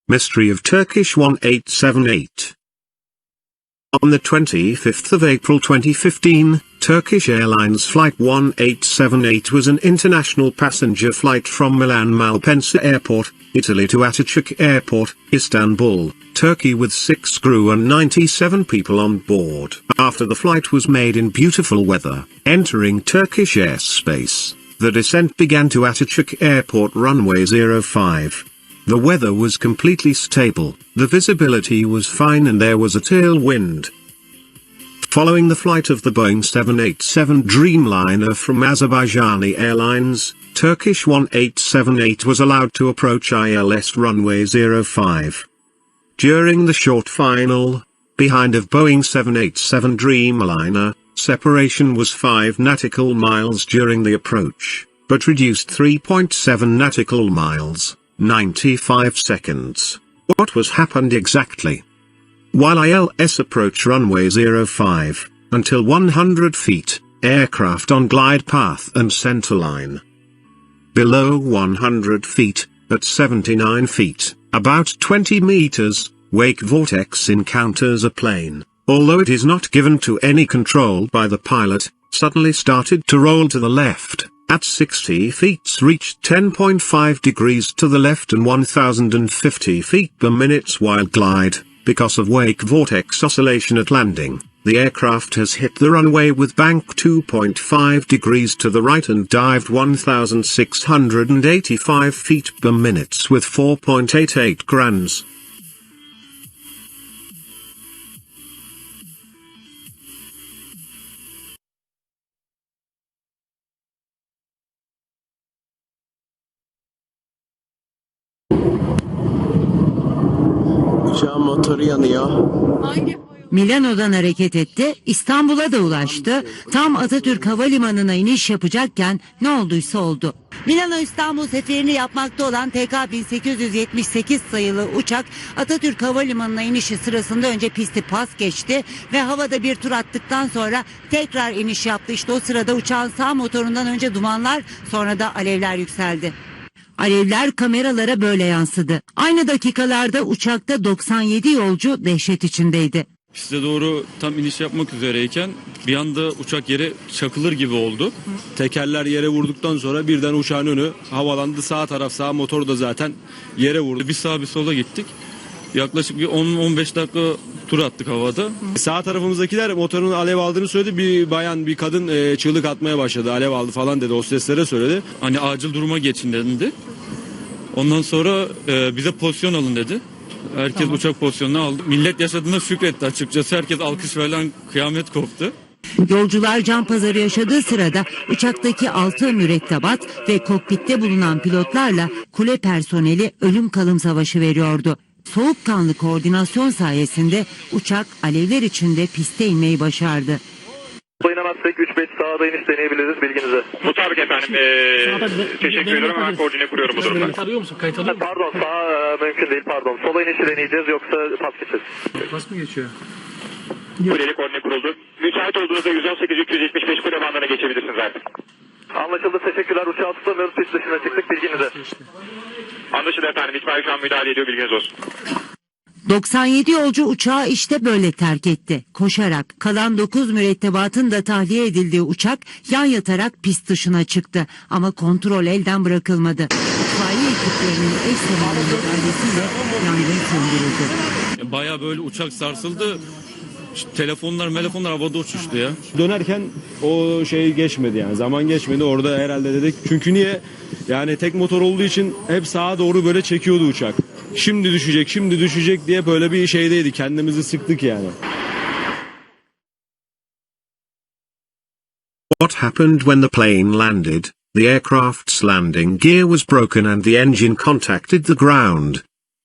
Mystery of Turkish 1878. On the 25th of April 2015, Turkish Airlines Flight 1878 was an international passenger flight from Milan-Istanbul Airport, Italy to Atatürk Airport, Istanbul, Turkey with 6 crew and 97 people on board. After the flight was made in beautiful weather, entering Turkish airspace, the descent began to Atatürk Airport runway 05. The weather was completely stable, the visibility was fine and there was a tailwind. Following the flight of the Boeing 787 Dreamliner from Azerbaijani Airlines, Turkish 1878 was allowed to approach ILS runway 05. During the short final, behind of Boeing 787 Dreamliner, separation was 5 nautical miles during the approach, but reduced 3.7 nautical miles. 95 seconds. What was happened exactly? While ILS approach runway 05, until 100 feet, aircraft on glide path and centerline. Below 100 feet, at 79 feet, about 20 meters, wake vortex encounters a plane, although it is not given to any control by the pilot, suddenly started to roll to the left. At 60 feet reached 10.5 degrees to the left and 1050 feet per minute while glide. Because of wake vortex oscillation at landing, the aircraft has hit the runway with bank 2.5 degrees to the right and dived 1685 feet per minute with 4.88 grams. Uçağın motoru yanıyor. Milano'dan hareket etti, İstanbul'a da ulaştı. Tam Atatürk Havalimanı'na iniş yapacakken ne olduysa oldu. Milano-İstanbul seferini yapmakta olan TK 1878 sayılı uçak Atatürk Havalimanı'na inişi sırasında önce pisti pas geçti ve havada bir tur attıktan sonra tekrar iniş yaptı. İşte o sırada uçağın sağ motorundan önce dumanlar, sonra da alevler yükseldi. Alevler kameralara böyle yansıdı. Aynı dakikalarda uçakta 97 yolcu dehşet içindeydi. Piste doğru tam iniş yapmak üzereyken bir anda uçak yere çakılır gibi oldu. Tekerler yere vurduktan sonra birden uçağın önü havalandı. Sağ taraf, sağ motor da zaten yere vurdu. Bir sağa bir sola gittik. Yaklaşık bir 10-15 dakika tur attık havada. Sağ tarafımızdakiler motorun alev aldığını söyledi. Bir bayan, bir kadın çığlık atmaya başladı. Alev aldı falan dedi. Hosteslere söyledi. Hani acil duruma geçin dedi. Ondan sonra bize pozisyon alın dedi. Herkes uçak pozisyonunu aldı. Millet yaşadığına şükretti açıkçası. Herkes alkış falan, kıyamet koptu. Yolcular can pazarı yaşadığı sırada uçaktaki 6 mürettebat ve kokpitte bulunan pilotlarla kule personeli ölüm kalım savaşı veriyordu. Soğukkanlı koordinasyon sayesinde uçak alevler içinde piste inmeyi başardı. İnemezsek 3-5 sağda iniş deneyebiliriz, bilginize. Mutabık efendim. Teşekkür ediyorum. Hemen koordine kuruyorum bu durumda. Pardon, sağ mümkün değil, pardon. Sola inişi deneyeceğiz, yoksa pas geçeceğiz. Pas mı geçiyor? Kuleli koordine kuruldu. Müsait olduğunuzda 118-375 kule bandına geçebilirsiniz artık. Anlaşıldı, teşekkürler. Uçağı tutamıyoruz, pist dışına çıktık, bilginize. Anlaşıldı efendim. İtfaiye şu an müdahale ediyor, bilginiz olsun. 97 yolcu uçağı işte böyle terk etti. Koşarak kalan 9 mürettebatın da tahliye edildiği uçak yan yatarak pist dışına çıktı. Ama kontrol elden bırakılmadı. İtfaiye ekiplerinin eş zamanlı müdahalesiyle yangın söndürüldü. Bayağı böyle uçak sarsıldı. Telefonlar havada uçuştu ya. Dönerken o şey geçmedi yani. Zaman geçmedi orada herhalde dedik. Çünkü niye? Yani tek motor olduğu için hep sağa doğru böyle çekiyordu uçak. Şimdi düşecek diye böyle bir şeydeydi. Kendimizi sıktık yani. What happened when the plane landed? The aircraft's landing gear was broken and the engine contacted the ground.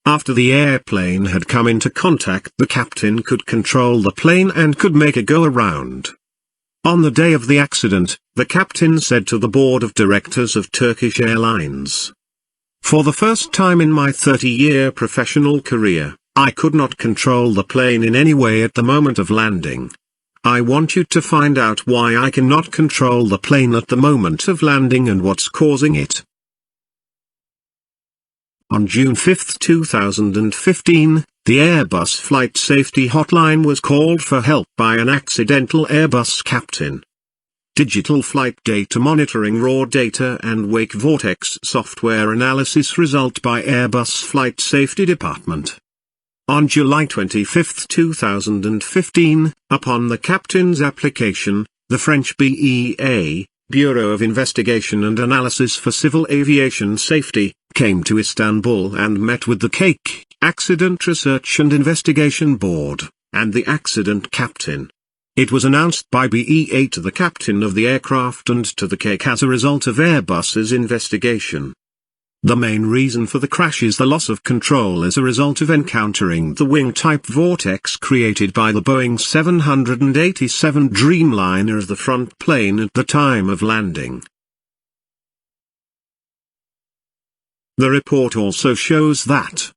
After the airplane had come into contact, the captain could control the plane and could make a go-around. On the day of the accident, the captain said to the board of directors of Turkish Airlines, "For the first time in my 30-year professional career, I could not control the plane in any way at the moment of landing. I want you to find out why I cannot control the plane at the moment of landing and what's causing it." On June 5, 2015, the Airbus flight safety hotline was called for help by an accidental Airbus captain. Digital flight data monitoring, raw data and wake vortex software analysis result by Airbus Flight Safety Department. On July 25, 2015, upon the captain's application, the French BEA, Bureau of Investigation and Analysis for Civil Aviation Safety, came to Istanbul and met with the KAİK, Accident Research and Investigation Board, and the accident captain. It was announced by BEA to the captain of the aircraft and to the KAİK as a result of Airbus's investigation. The main reason for the crash is the loss of control as a result of encountering the wing type vortex created by the Boeing 787 Dreamliner of the front plane at the time of landing. The report also shows that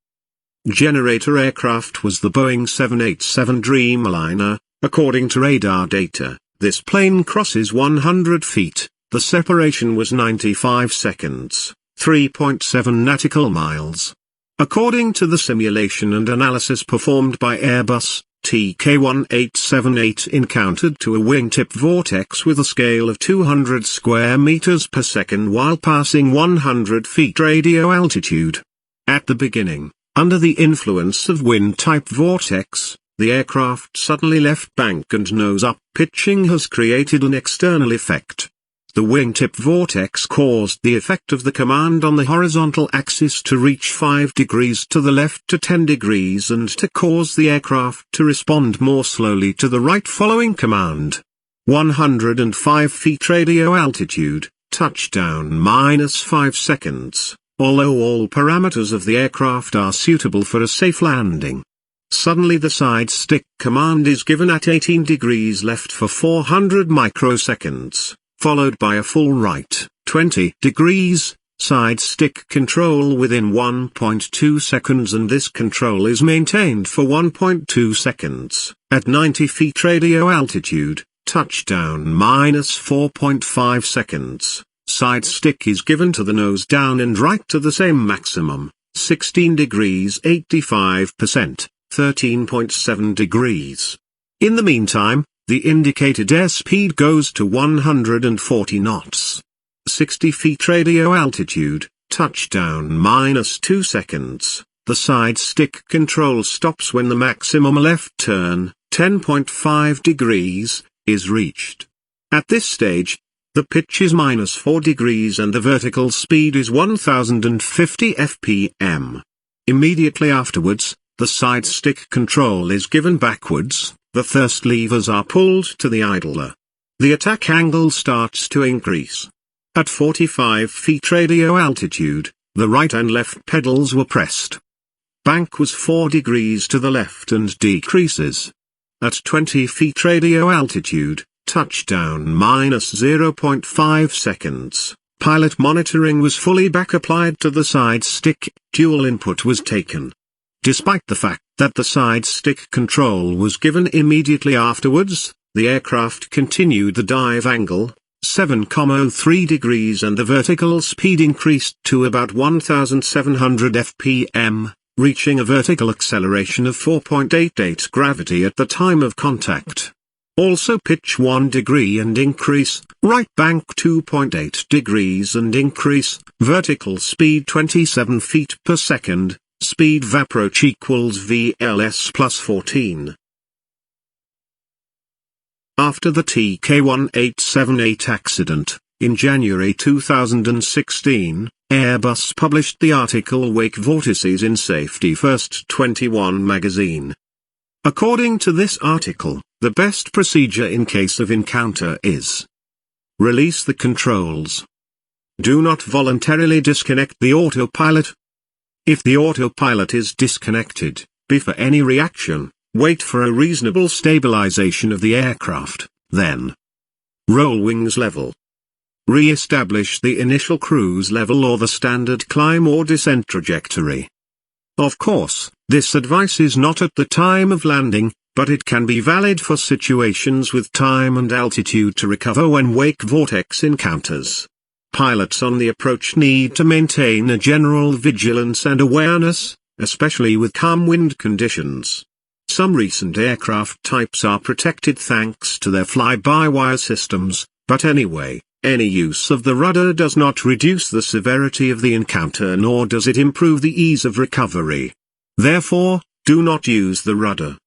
generator aircraft was the Boeing 787 Dreamliner. According to radar data, this plane crosses 100 feet, the separation was 95 seconds, 3.7 nautical miles. According to the simulation and analysis performed by Airbus, TK-1878 encountered to a wingtip vortex with a scale of 200 square meters per second while passing 100 feet radio altitude. At the beginning, under the influence of wind type vortex, the aircraft suddenly left bank and nose up. Pitching has created an external effect. The wingtip vortex caused the effect of the command on the horizontal axis to reach 5 degrees to the left to 10 degrees and to cause the aircraft to respond more slowly to the right following command. 105 feet radio altitude, touchdown -5 seconds, although all parameters of the aircraft are suitable for a safe landing. Suddenly the side stick command is given at 18 degrees left for 400 microseconds, followed by a full right, 20 degrees, side stick control within 1.2 seconds, and this control is maintained for 1.2 seconds, at 90 feet radio altitude, touchdown -4.5 seconds, side stick is given to the nose down and right to the same maximum, 16 degrees 85%. 13.7 degrees. In the meantime, the indicated airspeed goes to 140 knots. 60 feet radio altitude, touchdown -2 seconds. The side stick control stops when the maximum left turn, 10.5 degrees, is reached. At this stage, the pitch is -4 degrees and the vertical speed is 1050 fpm. Immediately afterwards, the side stick control is given backwards, the thrust levers are pulled to the idler. The attack angle starts to increase. At 45 feet radio altitude, the right and left pedals were pressed. Bank was 4 degrees to the left and decreases. At 20 feet radio altitude, touchdown -0.5 seconds. Pilot monitoring was fully back applied to the side stick, dual input was taken. Despite the fact that the side stick control was given immediately afterwards, the aircraft continued the dive angle, 7.03 degrees, and the vertical speed increased to about 1700 fpm, reaching a vertical acceleration of 4.88 gravity at the time of contact. Also pitch 1 degree and increase, right bank 2.8 degrees and increase, vertical speed 27 feet per second. Speed approach equals VLS plus 14. After the TK-1878 accident, in January 2016, Airbus published the article Wake Vortices in Safety First 21 magazine. According to this article, the best procedure in case of encounter is: release the controls. Do not voluntarily disconnect the autopilot. If the autopilot is disconnected, before any reaction, wait for a reasonable stabilization of the aircraft, then roll wings level. Re-establish the initial cruise level or the standard climb or descent trajectory. Of course, this advice is not at the time of landing, but it can be valid for situations with time and altitude to recover when wake vortex encounters. Pilots on the approach need to maintain a general vigilance and awareness, especially with calm wind conditions. Some recent aircraft types are protected thanks to their fly-by-wire systems, but anyway, any use of the rudder does not reduce the severity of the encounter nor does it improve the ease of recovery. Therefore, do not use the rudder.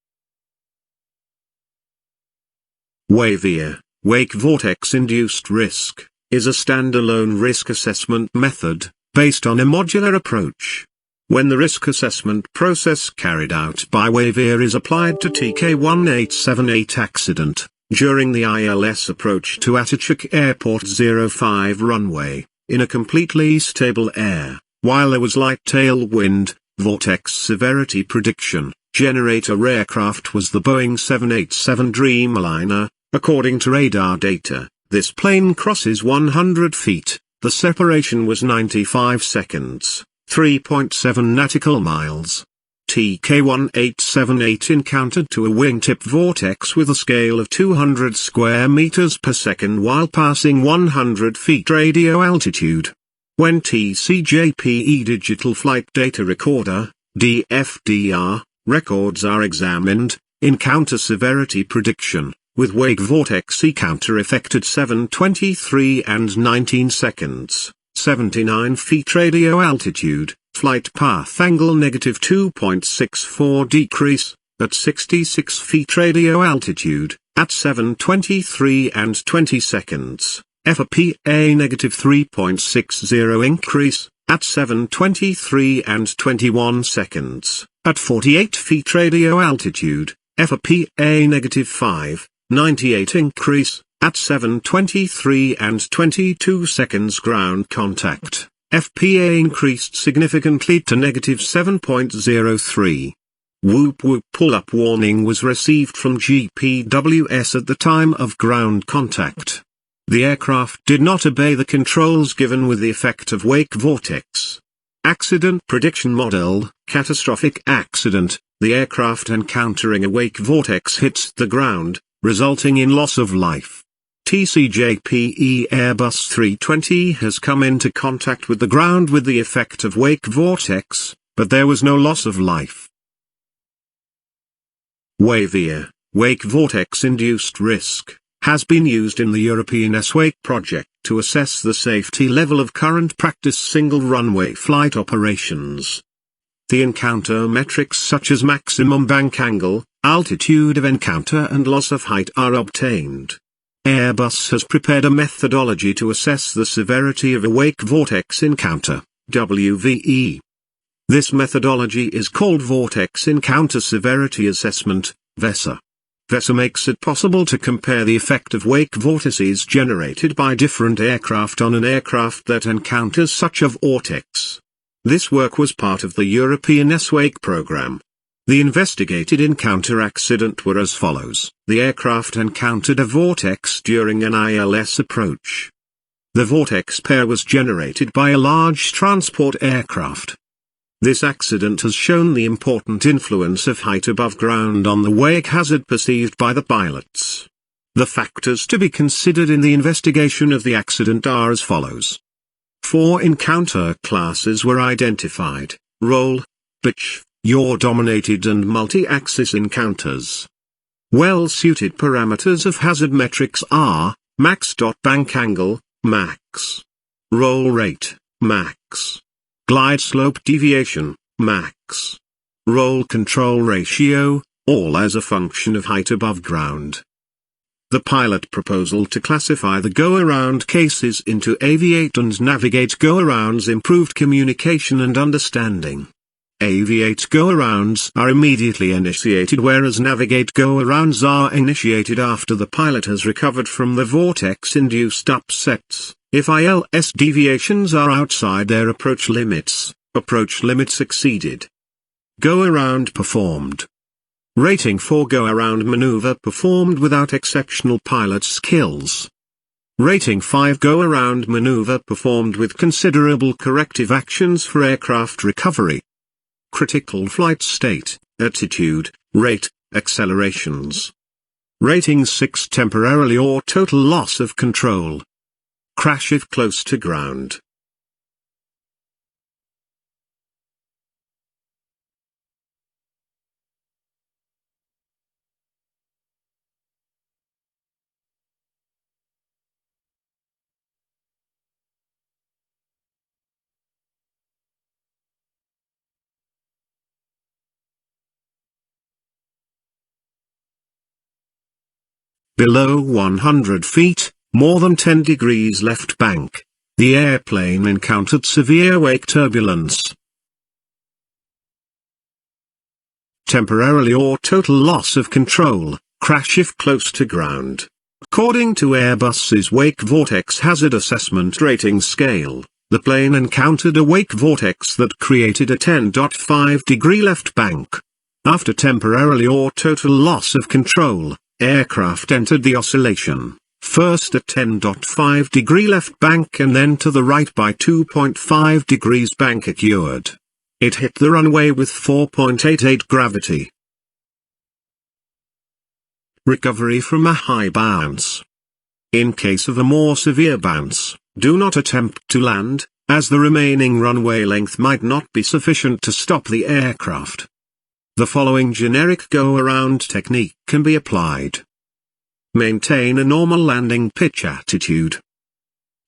WAVIR, Wake Vortex-Induced Risk, is a standalone risk assessment method, based on a modular approach. When the risk assessment process carried out by WAVIR is applied to TK1878 accident, during the ILS approach to Atatürk Airport 05 runway, in a completely stable air, while there was light tailwind, vortex severity prediction, generator aircraft was the Boeing 787 Dreamliner. According to radar data, this plane crosses 100 feet, the separation was 95 seconds, 3.7 nautical miles. TK1878 encountered to a wing tip vortex with a scale of 200 square meters per second while passing 100 feet radio altitude. When TC-JPE digital flight data recorder, DFDR, records are examined, encounter severity prediction, with wake vortex encounter effect at 7:23 and 19 seconds, 79 feet radio altitude, flight path angle -2.64 decrease, at 66 feet radio altitude, at 7:23 and 20 seconds, FPA -3.60 increase, at 7:23 and 21 seconds, at 48 feet radio altitude, FPA -5.98 increase, at 7:23 and 22 seconds ground contact, FPA increased significantly to -7.03. Whoop whoop pull-up warning was received from GPWS at the time of ground contact. The aircraft did not obey the controls given with the effect of wake vortex. Accident prediction model, catastrophic accident, the aircraft encountering a wake vortex hits the ground, resulting in loss of life. TC-JPE Airbus A320 has come into contact with the ground with the effect of wake vortex, but there was no loss of life. WAVIR, Wake Vortex-Induced Risk, has been used in the European S-Wake project to assess the safety level of current practice single runway flight operations. The encounter metrics such as maximum bank angle, altitude of encounter and loss of height are obtained. Airbus has prepared a methodology to assess the severity of a wake vortex encounter, WVE. This methodology is called Vortex Encounter Severity Assessment, VESA. VESA makes it possible to compare the effect of wake vortices generated by different aircraft on an aircraft that encounters such a vortex. This work was part of the European S-Wake program. The investigated encounter accident were as follows. The aircraft encountered a vortex during an ILS approach. The vortex pair was generated by a large transport aircraft. This accident has shown the important influence of height above ground on the wake hazard perceived by the pilots. The factors to be considered in the investigation of the accident are as follows. 4 encounter classes were identified: roll, pitch, yaw dominated and multi-axis encounters. Well-suited parameters of hazard metrics are, max. Bank angle, max. Roll rate, max. Glide slope deviation, max. Roll control ratio, all as a function of height above ground. The pilot proposal to classify the go-around cases into aviate and navigate go-arounds improved communication and understanding. Aviate go-arounds are immediately initiated whereas navigate go-arounds are initiated after the pilot has recovered from the vortex-induced upsets. If ILS deviations are outside their approach limits exceeded. Go-around performed. Rating for go-around maneuver performed without exceptional pilot skills. Rating 5 go-around maneuver performed with considerable corrective actions for aircraft recovery. Critical flight state, attitude, rate, accelerations. Rating 6 temporarily or total loss of control. crash if close to ground. Below 100 feet, more than 10 degrees left bank, the airplane encountered severe wake turbulence. Temporarily or total loss of control, crash if close to ground. According to Airbus's wake vortex hazard assessment rating scale, the plane encountered a wake vortex that created a 10.5 degree left bank. After temporarily or total loss of control, aircraft entered the oscillation, first at 10.5 degree left bank and then to the right by 2.5 degrees bank occurred. It hit the runway with 4.88 gravity. Recovery from a high bounce. In case of a more severe bounce, do not attempt to land, as the remaining runway length might not be sufficient to stop the aircraft. The following generic go-around technique can be applied. Maintain a normal landing pitch attitude.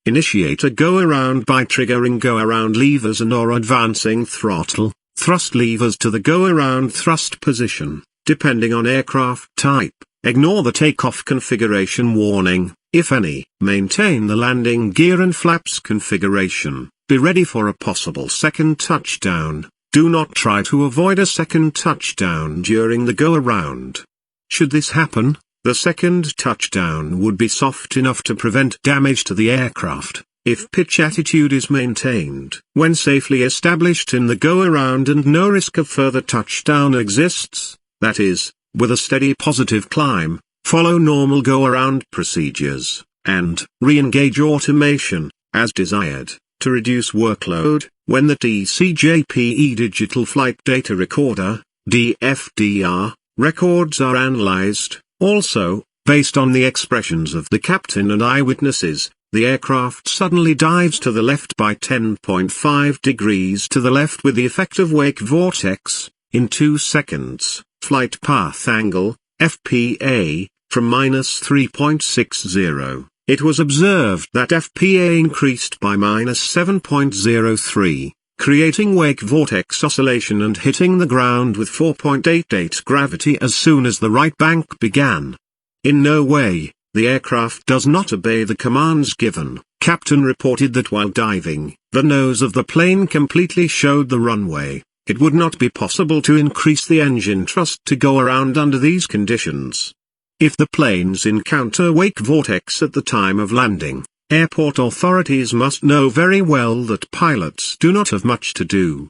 Initiate a go-around by triggering go-around levers and/or advancing throttle, thrust levers to the go-around thrust position, depending on aircraft type. Ignore the takeoff configuration warning, if any. Maintain the landing gear and flaps configuration. Be ready for a possible second touchdown. Do not try to avoid a second touchdown during the go-around. Should this happen, the second touchdown would be soft enough to prevent damage to the aircraft, if pitch attitude is maintained. When safely established in the go-around and no risk of further touchdown exists, that is, with a steady positive climb, follow normal go-around procedures, and re-engage automation, as desired, to reduce workload. When the TC-JPE Digital Flight Data Recorder, DFDR, records are analyzed, also, based on the expressions of the captain and eyewitnesses, the aircraft suddenly dives to the left by 10.5 degrees to the left with the effective wake vortex, in 2 seconds, flight path angle, FPA, from -3.60. It was observed that FPA increased by -7.03, creating wake vortex oscillation and hitting the ground with 4.88 gravity as soon as the right bank began. In no way, the aircraft does not obey the commands given. Captain reported that while diving, the nose of the plane completely showed the runway. It would not be possible to increase the engine thrust to go around under these conditions. If the planes encounter wake vortex at the time of landing, airport authorities must know very well that pilots do not have much to do.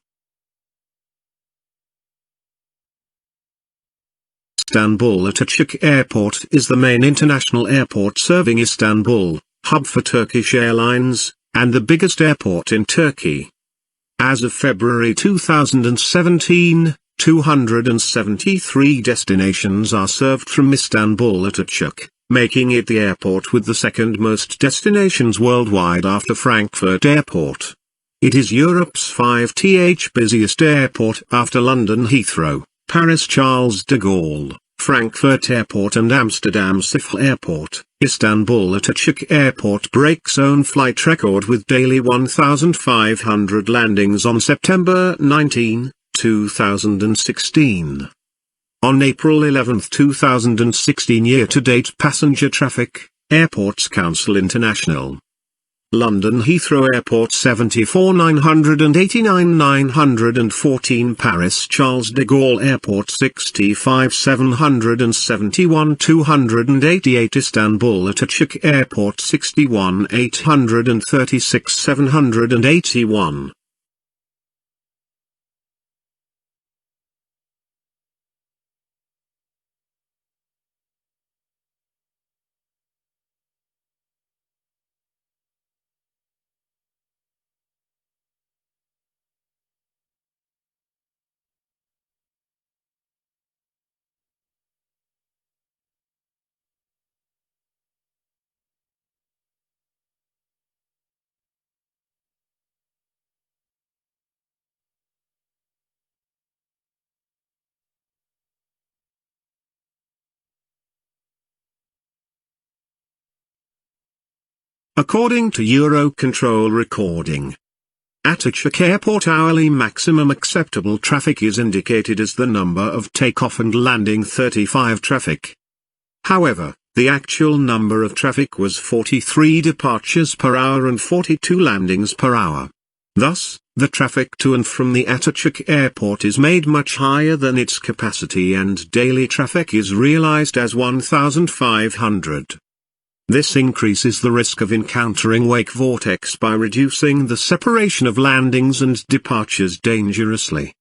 Istanbul Atatürk Airport is the main international airport serving Istanbul, hub for Turkish Airlines, and the biggest airport in Turkey. As of February 2017, 273 destinations are served from Istanbul Atatürk, making it the airport with the second most destinations worldwide after Frankfurt Airport. It is Europe's 5th busiest airport after London Heathrow, Paris Charles de Gaulle, Frankfurt Airport and Amsterdam Schiphol Airport. Istanbul Atatürk Airport breaks own flight record with daily 1,500 landings on September 19, 2016. On April 11, 2016 year-to-date passenger traffic, Airports Council International. London Heathrow Airport 74,989,914. Paris Charles de Gaulle Airport 65,771,288. Istanbul Atatürk Airport 61,836,781. according to Eurocontrol recording. Atatürk Airport hourly maximum acceptable traffic is indicated as the number of takeoff and landing 35 traffic. However, the actual number of traffic was 43 departures per hour and 42 landings per hour. Thus, the traffic to and from the Atatürk Airport is made much higher than its capacity and daily traffic is realized as 1,500. This increases the risk of encountering wake vortex by reducing the separation of landings and departures dangerously.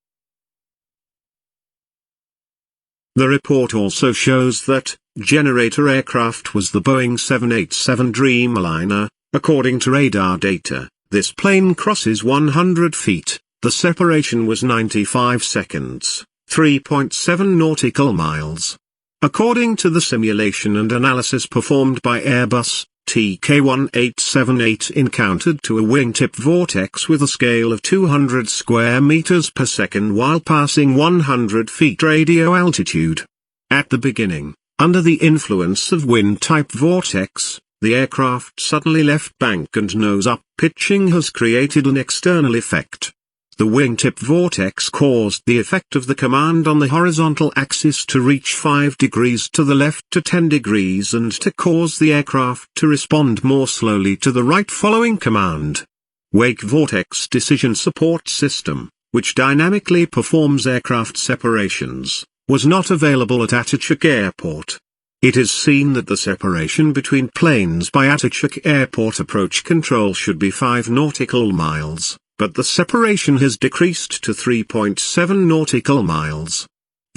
The report also shows that generator aircraft was the Boeing 787 Dreamliner. According to radar data, this plane crosses 100 feet, the separation was 95 seconds, 3.7 nautical miles. According to the simulation and analysis performed by Airbus, TK-1878 encountered to a wing tip vortex with a scale of 200 square meters per second while passing 100 feet radio altitude. At the beginning, under the influence of wind type vortex, the aircraft suddenly left bank and nose up. Pitching has created an external effect. The wingtip vortex caused the effect of the command on the horizontal axis to reach 5 degrees to the left to 10 degrees and to cause the aircraft to respond more slowly to the right following command. Wake Vortex Decision Support System, which dynamically performs aircraft separations, was not available at Atatürk Airport. It is seen that the separation between planes by Atatürk Airport approach control should be 5 nautical miles. But the separation has decreased to 3.7 nautical miles.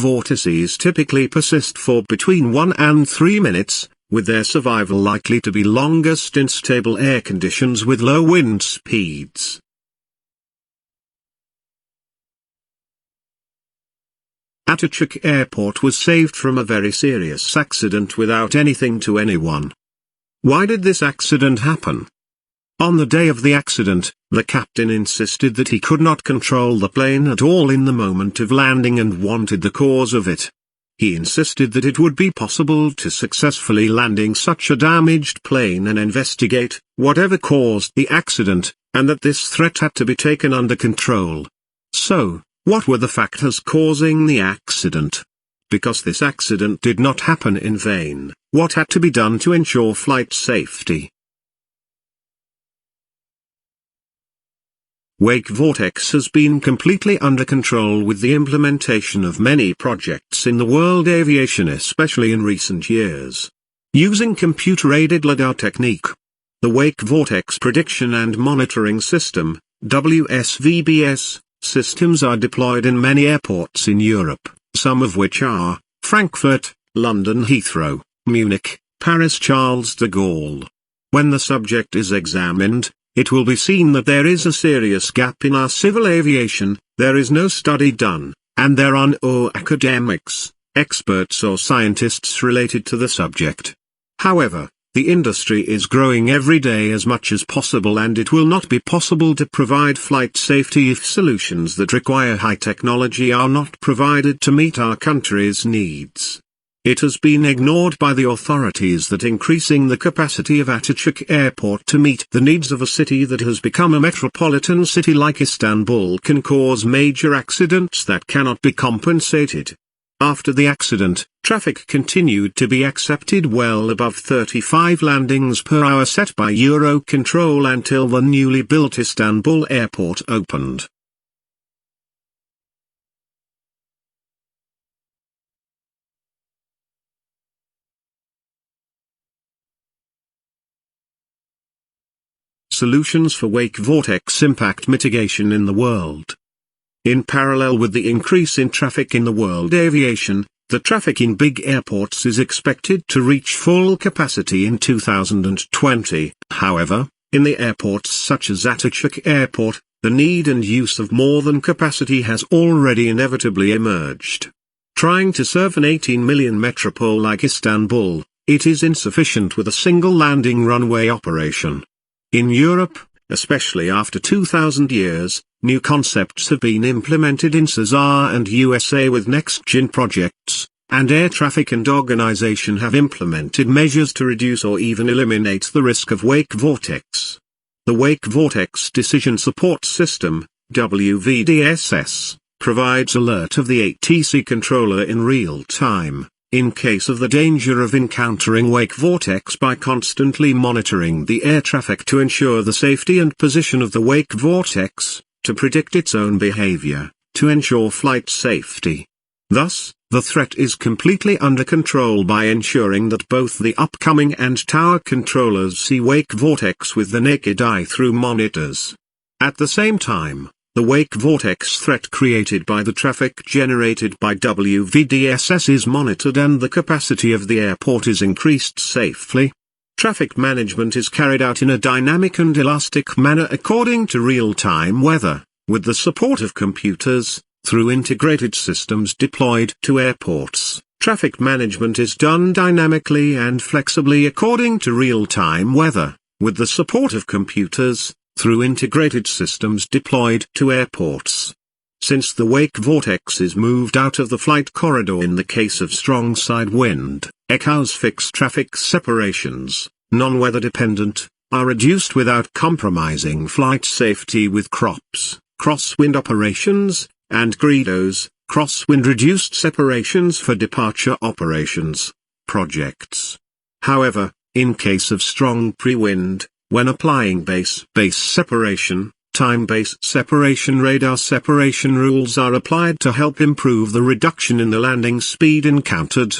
Vortices typically persist for between 1 and 3 minutes, with their survival likely to be longest in stable air conditions with low wind speeds. Atatürk Airport was saved from a very serious accident without anything to anyone. Why did this accident happen? On the day of the accident, the captain insisted that he could not control the plane at all in the moment of landing and wanted the cause of it. He insisted that it would be possible to successfully landing such a damaged plane and investigate whatever caused the accident, and that this threat had to be taken under control. So, what were the factors causing the accident? Because this accident did not happen in vain, what had to be done to ensure flight safety? Wake vortex has been completely under control with the implementation of many projects in the world aviation, especially in recent years. Using computer-aided LiDAR technique, the Wake Vortex Prediction and Monitoring System, WSVBS, systems are deployed in many airports in Europe, some of which are Frankfurt, London Heathrow, Munich, Paris Charles de Gaulle. When the subject is examined, it will be seen that there is a serious gap in our civil aviation. There is no study done, and there are no academics, experts or scientists related to the subject. However, the industry is growing every day as much as possible, and it will not be possible to provide flight safety if solutions that require high technology are not provided to meet our country's needs. It has been ignored by the authorities that increasing the capacity of Atatürk Airport to meet the needs of a city that has become a metropolitan city like Istanbul can cause major accidents that cannot be compensated. After the accident, traffic continued to be accepted well above 35 landings per hour set by Eurocontrol until the newly built Istanbul airport opened. Solutions for wake vortex impact mitigation in the world. In parallel with the increase in traffic in the world aviation, the traffic in big airports is expected to reach full capacity in 2020. However, in the airports such as Atatürk Airport, the need and use of more than capacity has already inevitably emerged. Trying to serve an 18 million metropole like Istanbul, it is insufficient with a single landing runway operation. In Europe, especially after 2000 years, new concepts have been implemented in CESAR and USA with next-gen projects, and air traffic and organization have implemented measures to reduce or even eliminate the risk of wake vortex. The Wake Vortex Decision Support System, WVDSS, provides alert of the ATC controller in real time, in case of the danger of encountering wake vortex by constantly monitoring the air traffic to ensure the safety and position of the wake vortex, to predict its own behavior, to ensure flight safety. Thus, the threat is completely under control by ensuring that both the upcoming and tower controllers see wake vortex with the naked eye through monitors. At the same time, the wake vortex threat created by the traffic generated by WVDSS is monitored and the capacity of the airport is increased safely. Traffic management is carried out in a dynamic and elastic manner according to real-time weather, with the support of computers, through integrated systems deployed to airports. Traffic management is done dynamically and flexibly according to real-time weather, with the support of computers, through integrated systems deployed to airports. Since the wake vortex is moved out of the flight corridor in the case of strong side wind, ECAO's fixed traffic separations, non-weather dependent, are reduced without compromising flight safety with CROPS, crosswind operations, and GREDOs, crosswind reduced separations for departure operations, projects. However, in case of strong pre-wind, when applying base separation, time-base separation radar separation rules are applied to help improve the reduction in the landing speed encountered.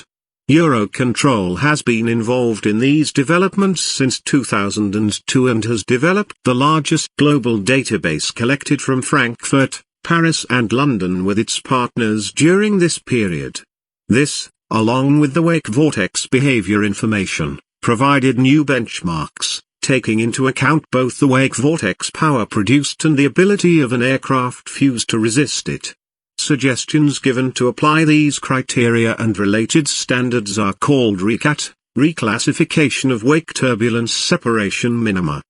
Eurocontrol has been involved in these developments since 2002 and has developed the largest global database collected from Frankfurt, Paris and London with its partners during this period. This, along with the wake vortex behavior information, provided new benchmarks, taking into account both the wake vortex power produced and the ability of an aircraft fuse to resist it. Suggestions given to apply these criteria and related standards are called RECAT, reclassification of wake turbulence separation minima.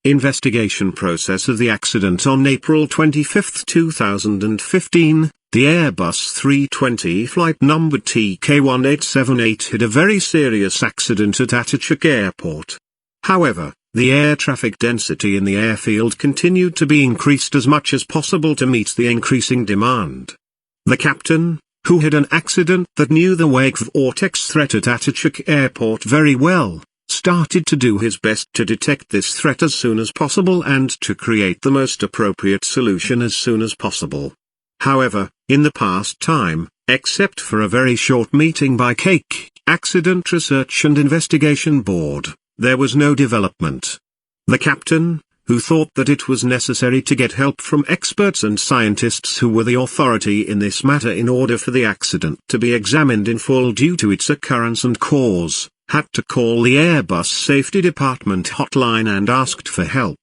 Investigation process of the accident. On April 25, 2015, the Airbus A320 flight number TK1878 had a very serious accident at Atatürk Airport. However, the air traffic density in the airfield continued to be increased as much as possible to meet the increasing demand. The captain, who had an accident that knew the wake vortex threat at Atatürk Airport very well, started to do his best to detect this threat as soon as possible and to create the most appropriate solution as soon as possible. However, in the past time, except for a very short meeting by KAİK, Accident Research and Investigation Board, there was no development. The captain, who thought that it was necessary to get help from experts and scientists who were the authority in this matter in order for the accident to be examined in full due to its occurrence and cause, had to call the Airbus Safety Department hotline and asked for help.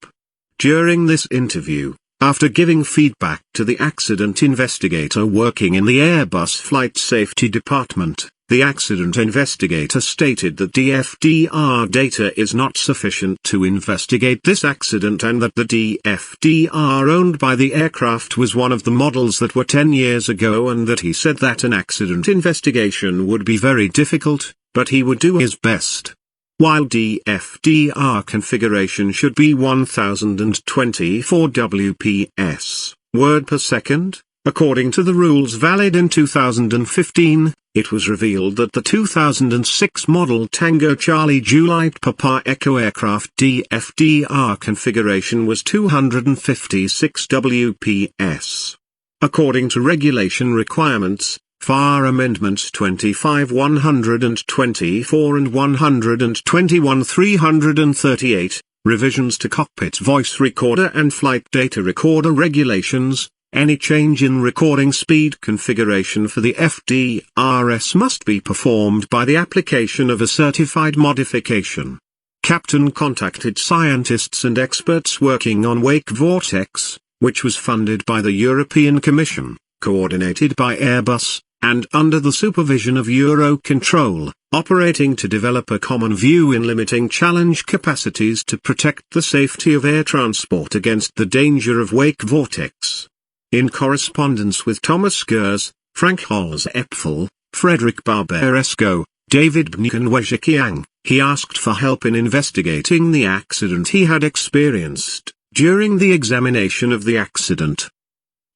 During this interview, after giving feedback to the accident investigator working in the Airbus Flight Safety Department, the accident investigator stated that DFDR data is not sufficient to investigate this accident and that the DFDR owned by the aircraft was one of the models that were 10 years ago, and that he said that an accident investigation would be very difficult, but he would do his best. While DFDR configuration should be 1024 WPS, word per second, according to the rules valid in 2015, it was revealed that the 2006 model Tango Charlie Juliet Papa Echo aircraft DFDR configuration was 256 WPS. According to regulation requirements, FAR Amendments 25 124 and 121 338, revisions to cockpit voice recorder and flight data recorder regulations, any change in recording speed configuration for the FDRS must be performed by the application of a certified modification. Captain contacted scientists and experts working on Wake Vortex, which was funded by the European Commission, coordinated by Airbus, and under the supervision of Eurocontrol, operating to develop a common view in limiting challenge capacities to protect the safety of air transport against the danger of wake vortex. In correspondence with Thomas Gers, Frank Holz-Epfel, Frederick Barbaresco, David Bnkenwejikiang, he asked for help in investigating the accident he had experienced during the examination of the accident.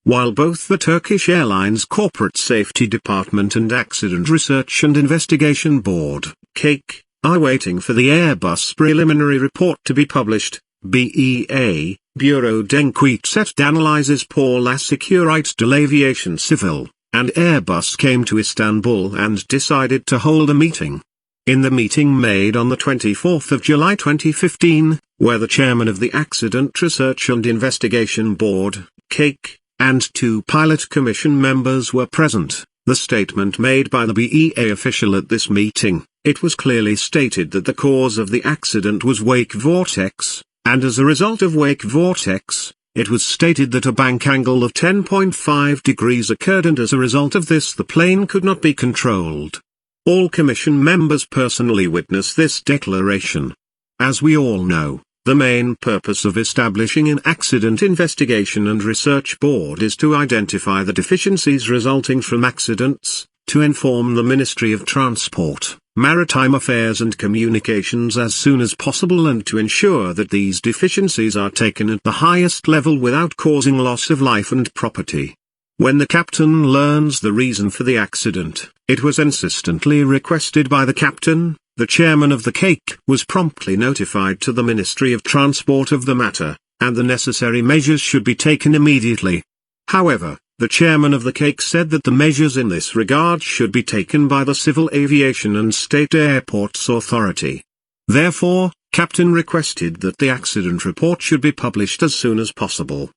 While both the Turkish Airlines Corporate Safety Department and Accident Research and Investigation Board, KAİK, are waiting for the Airbus preliminary report to be published, BEA, Bureau d'enquête d'analyses pour la sécurité de l'aviation civile, and Airbus came to Istanbul and decided to hold a meeting. In the meeting made on the 24th of July 2015, where the chairman of the Accident Research and Investigation Board, KAİK, and 2 pilot commission members were present, the statement made by the BEA official at this meeting, it was clearly stated that the cause of the accident was wake vortex, and as a result of wake vortex, it was stated that a bank angle of 10.5 degrees occurred, and as a result of this the plane could not be controlled. All commission members personally witnessed this declaration. As we all know, the main purpose of establishing an accident investigation and research board is to identify the deficiencies resulting from accidents, to inform the Ministry of Transport, Maritime Affairs and Communications as soon as possible, and to ensure that these deficiencies are taken at the highest level without causing loss of life and property. When the captain learns the reason for the accident, it was insistently requested by the captain. The chairman of the KAİK was promptly notified to the Ministry of Transport of the matter, and the necessary measures should be taken immediately. However, the chairman of the KAİK said that the measures in this regard should be taken by the Civil Aviation and State Airports Authority. Therefore, Captain requested that the accident report should be published as soon as possible.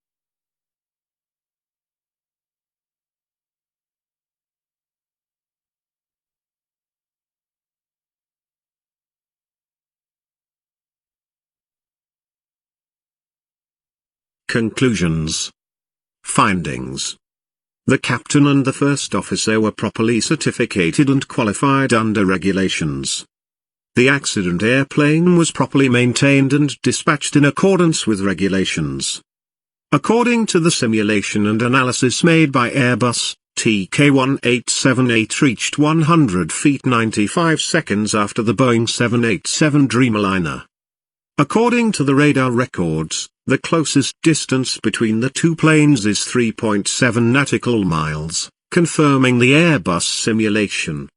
Conclusions. Findings. The captain and the first officer were properly certificated and qualified under regulations. The accident airplane was properly maintained and dispatched in accordance with regulations. According to the simulation and analysis made by Airbus, TK1878 reached 100 feet 95 seconds after the Boeing 787 Dreamliner. According to the radar records, the closest distance between the two planes is 3.7 Natical Miles, confirming the Airbus simulation.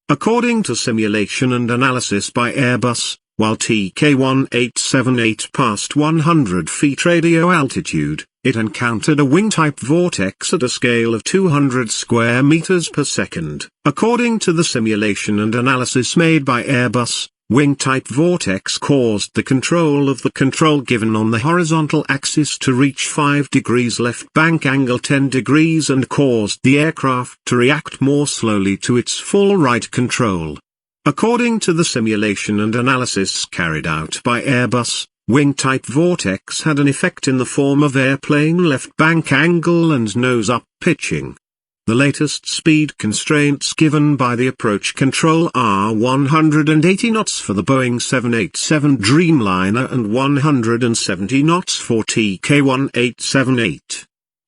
According to simulation and analysis by Airbus, While TK-1878 passed 100 feet radio altitude, it encountered a wing type vortex at a scale of 200 square meters per second. According to the simulation and analysis made by Airbus, wing type vortex caused the control of the control given on the horizontal axis to reach 5 degrees left bank angle 10 degrees and caused the aircraft to react more slowly to its full right control. According to the simulation and analysis carried out by Airbus, wing type vortex had an effect in the form of airplane left bank angle and nose up pitching. The latest speed constraints given by the approach control are 180 knots for the Boeing 787 Dreamliner and 170 knots for TK-1878.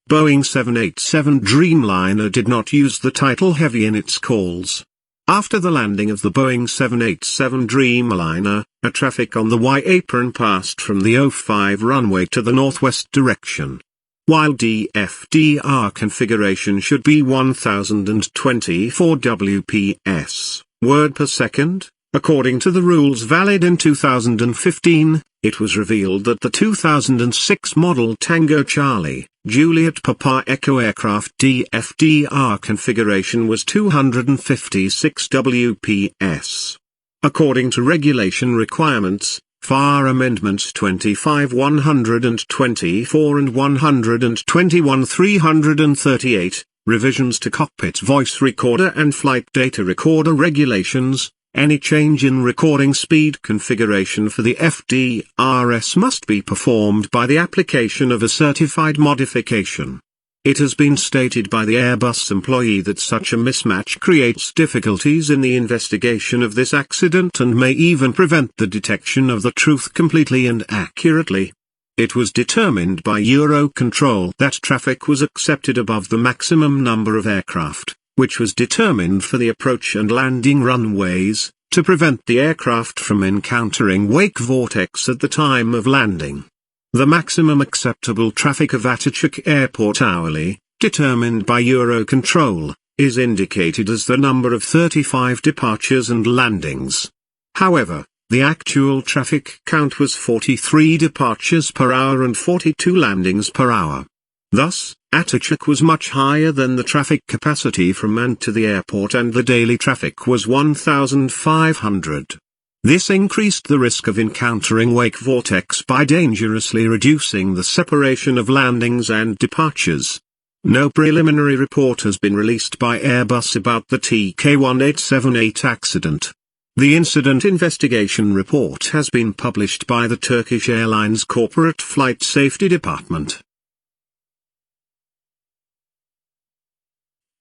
Boeing 787 Dreamliner did not use the title heavy in its calls. After the landing of the Boeing 787 Dreamliner, a traffic on the Y apron passed from the 05 runway to the northwest direction. While DFDR configuration should be 1024 WPS, word per second, according to the rules valid in 2015, it was revealed that the 2006 model Tango Charlie, Juliet Papa Echo aircraft DFDR configuration was 256 WPS. According to regulation requirements, FAR Amendments 25 124 and 121 338, revisions to cockpit voice recorder and flight data recorder regulations, any change in recording speed configuration for the FDRS must be performed by the application of a certified modification. It has been stated by the Airbus employee that such a mismatch creates difficulties in the investigation of this accident and may even prevent the detection of the truth completely and accurately. It was determined by Eurocontrol that traffic was accepted above the maximum number of aircraft, which was determined for the approach and landing runways, to prevent the aircraft from encountering wake vortex at the time of landing. The maximum acceptable traffic of Atatürk Airport hourly, determined by Eurocontrol, is indicated as the number of 35 departures and landings. However, the actual traffic count was 43 departures per hour and 42 landings per hour. Thus, Atatürk was much higher than the traffic capacity from and to the airport, and the daily traffic was 1,500. This increased the risk of encountering wake vortex by dangerously reducing the separation of landings and departures. No preliminary report has been released by Airbus about the TK-1878 accident. The incident investigation report has been published by the Turkish Airlines Corporate Flight Safety Department.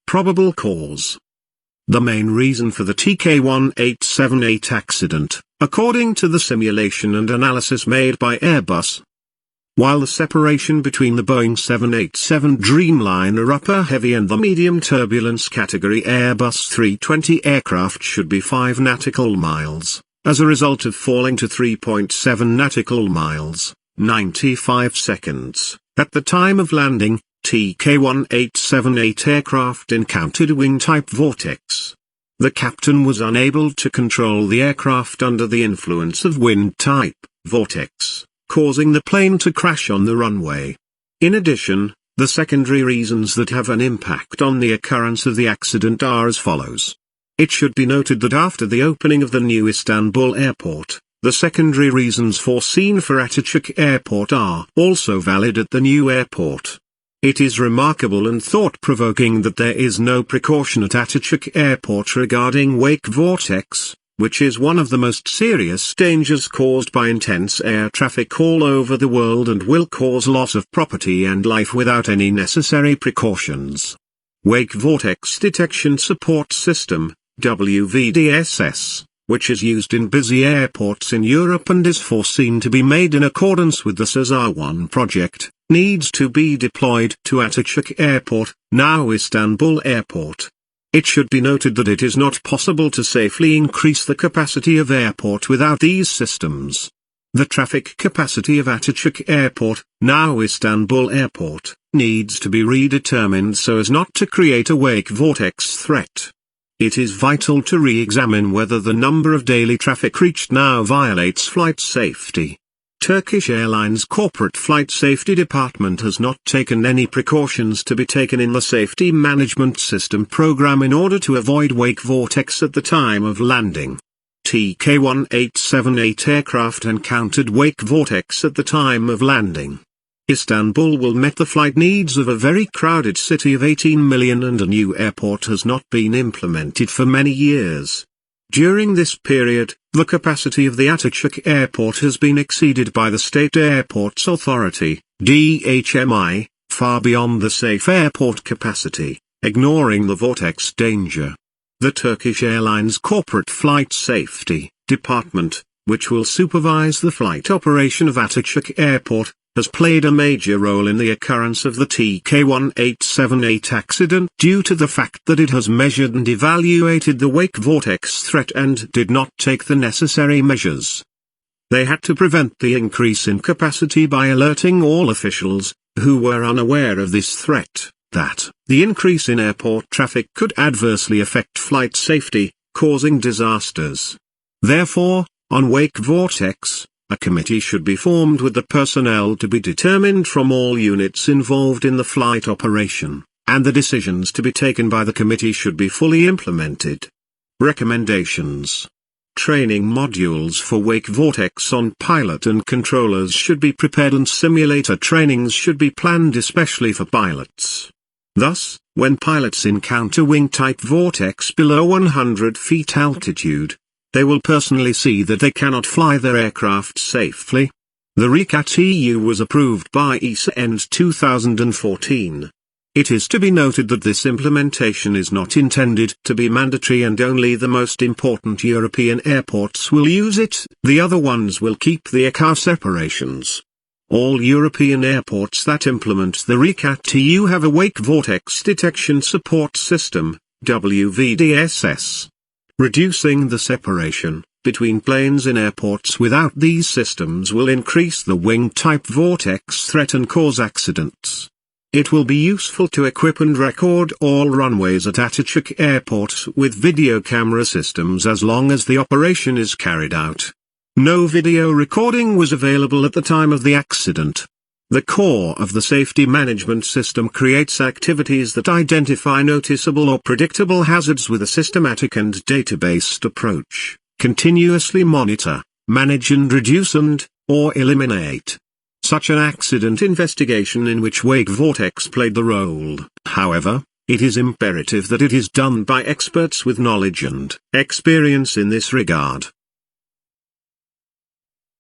Probable cause. The main reason for the TK-1878 accident, according to the simulation and analysis made by Airbus, while the separation between the Boeing 787 Dreamliner upper heavy and the medium turbulence category Airbus A320 aircraft should be 5 nautical miles, as a result of falling to 3.7 nautical miles, 95 seconds, at the time of landing, TK-1878 aircraft encountered wing type vortex. The captain was unable to control the aircraft under the influence of wind type vortex, causing the plane to crash on the runway. In addition, the secondary reasons that have an impact on the occurrence of the accident are as follows. It should be noted that after the opening of the new Istanbul airport, the secondary reasons foreseen for Atatürk Airport are also valid at the new airport. It is remarkable and thought-provoking that there is no precaution at Atatürk Airport regarding wake vortex, which is one of the most serious dangers caused by intense air traffic all over the world and will cause loss of property and life without any necessary precautions. Wake Vortex Detection Support System, WVDSS, which is used in busy airports in Europe and is foreseen to be made in accordance with the Cesar-1 project, needs to be deployed to Atatürk Airport, now Istanbul Airport. It should be noted that it is not possible to safely increase the capacity of airport without these systems. The traffic capacity of Atatürk Airport, now Istanbul Airport, needs to be redetermined so as not to create a wake vortex threat. It is vital to re-examine whether the number of daily traffic reached now violates flight safety. Turkish Airlines Corporate Flight Safety Department has not taken any precautions to be taken in the Safety Management System program in order to avoid wake vortex at the time of landing. TK-1878 aircraft encountered wake vortex at the time of landing. Istanbul will meet the flight needs of a very crowded city of 18 million, and a new airport has not been implemented for many years. During this period, the capacity of the Atatürk Airport has been exceeded by the State Airports Authority, DHMI, far beyond the safe airport capacity, ignoring the vortex danger. The Turkish Airlines Corporate Flight Safety Department, which will supervise the flight operation of Atatürk Airport, has played a major role in the occurrence of the TK-1878 accident due to the fact that it has measured and evaluated the wake vortex threat and did not take the necessary measures. They had to prevent the increase in capacity by alerting all officials, who were unaware of this threat, that the increase in airport traffic could adversely affect flight safety, causing disasters. Therefore, on wake vortex, a committee should be formed with the personnel to be determined from all units involved in the flight operation, and the decisions to be taken by the committee should be fully implemented. Recommendations: training modules for wake vortex on pilot and controllers should be prepared, and simulator trainings should be planned especially for pilots. Thus, when pilots encounter wing type vortex below 100 feet altitude, they will personally see that they cannot fly their aircraft safely. The RICAT-EU was approved by ESA end 2014. It is to be noted that this implementation is not intended to be mandatory, and only the most important European airports will use it. The other ones will keep the ECA separations. All European airports that implement the RICAT-EU have a wake vortex detection support system, WVDSS. Reducing the separation between planes in airports without these systems will increase the wing type vortex threat and cause accidents. It will be useful to equip and record all runways at Atatürk Airport with video camera systems as long as the operation is carried out. No video recording was available at the time of the accident. The core of the safety management system creates activities that identify noticeable or predictable hazards with a systematic and data-based approach, continuously monitor, manage and reduce or eliminate such an accident investigation in which wake vortex played the role. However, it is imperative that it is done by experts with knowledge and experience in this regard.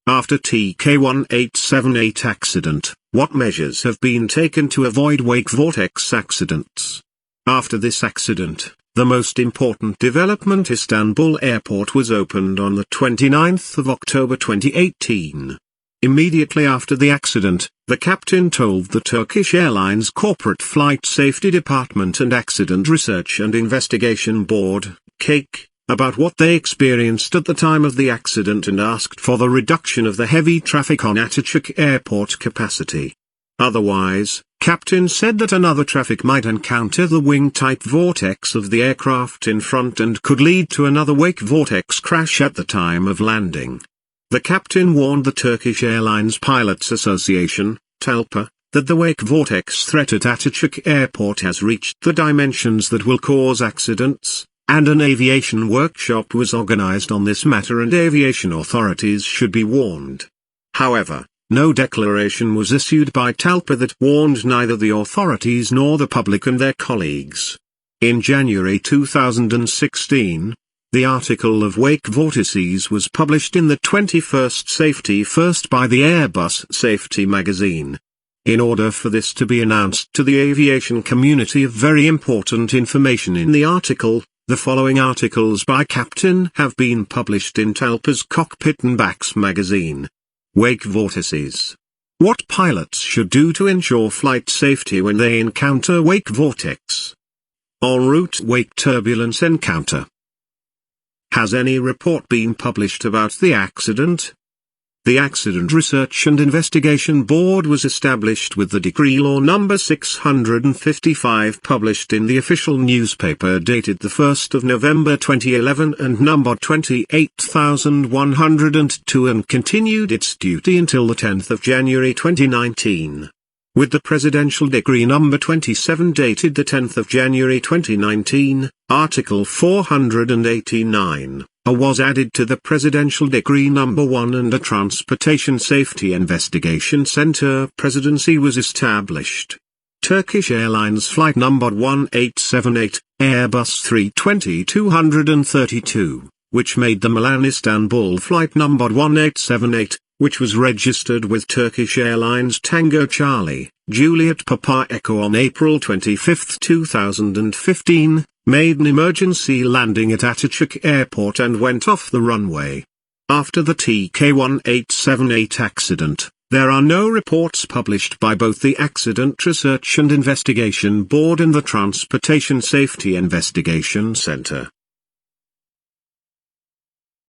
After TK-1878 accident, what measures have been taken to avoid wake vortex accidents? After this accident, the most important development, Istanbul Airport was opened on the 29th of October 2018. Immediately after the accident, the captain told the Turkish Airlines Corporate Flight Safety Department and Accident Research and Investigation Board, KAİK, about what they experienced at the time of the accident and asked for the reduction of the heavy traffic on Atatürk Airport capacity. Otherwise, Captain said that another traffic might encounter the wing type vortex of the aircraft in front and could lead to another wake vortex crash at the time of landing. The captain warned the Turkish Airlines Pilots Association, TALPA, that the wake vortex threat at Atatürk Airport has reached the dimensions that will cause accidents, and an aviation workshop was organized on this matter, and aviation authorities should be warned. However, no declaration was issued by TALPA that warned neither the authorities nor the public and their colleagues. In January 2016, the article of wake vortices was published in the 21st Safety First by the Airbus Safety magazine. In order for this to be announced to the aviation community of very important information in the article, the following articles by Captain have been published in TALPA's Cockpit and Backs magazine. Wake vortices. What pilots should do to ensure flight safety when they encounter wake vortex. En route wake turbulence encounter. Has any report been published about the accident? The Accident Research and Investigation Board was established with the Decree Law No. 655 published in the official newspaper dated the 1st of November 2011 and number 28102 and continued its duty until the 10th of January 2019. With the Presidential Decree No. 27 dated the 10th of January 2019, Article 489. Was added to the Presidential Decree No. 1 and a Transportation Safety Investigation Center presidency was established. Turkish Airlines Flight No. 1878, Airbus A320-232, which made the Milan-Istanbul Flight No. 1878, which was registered with Turkish Airlines Tango Charlie, Juliet Papa Echo on April 25, 2015, made an emergency landing at Atatürk Airport and went off the runway. After the TK-1878 accident, there are no reports published by both the Accident Research and Investigation Board and the Transportation Safety Investigation Center.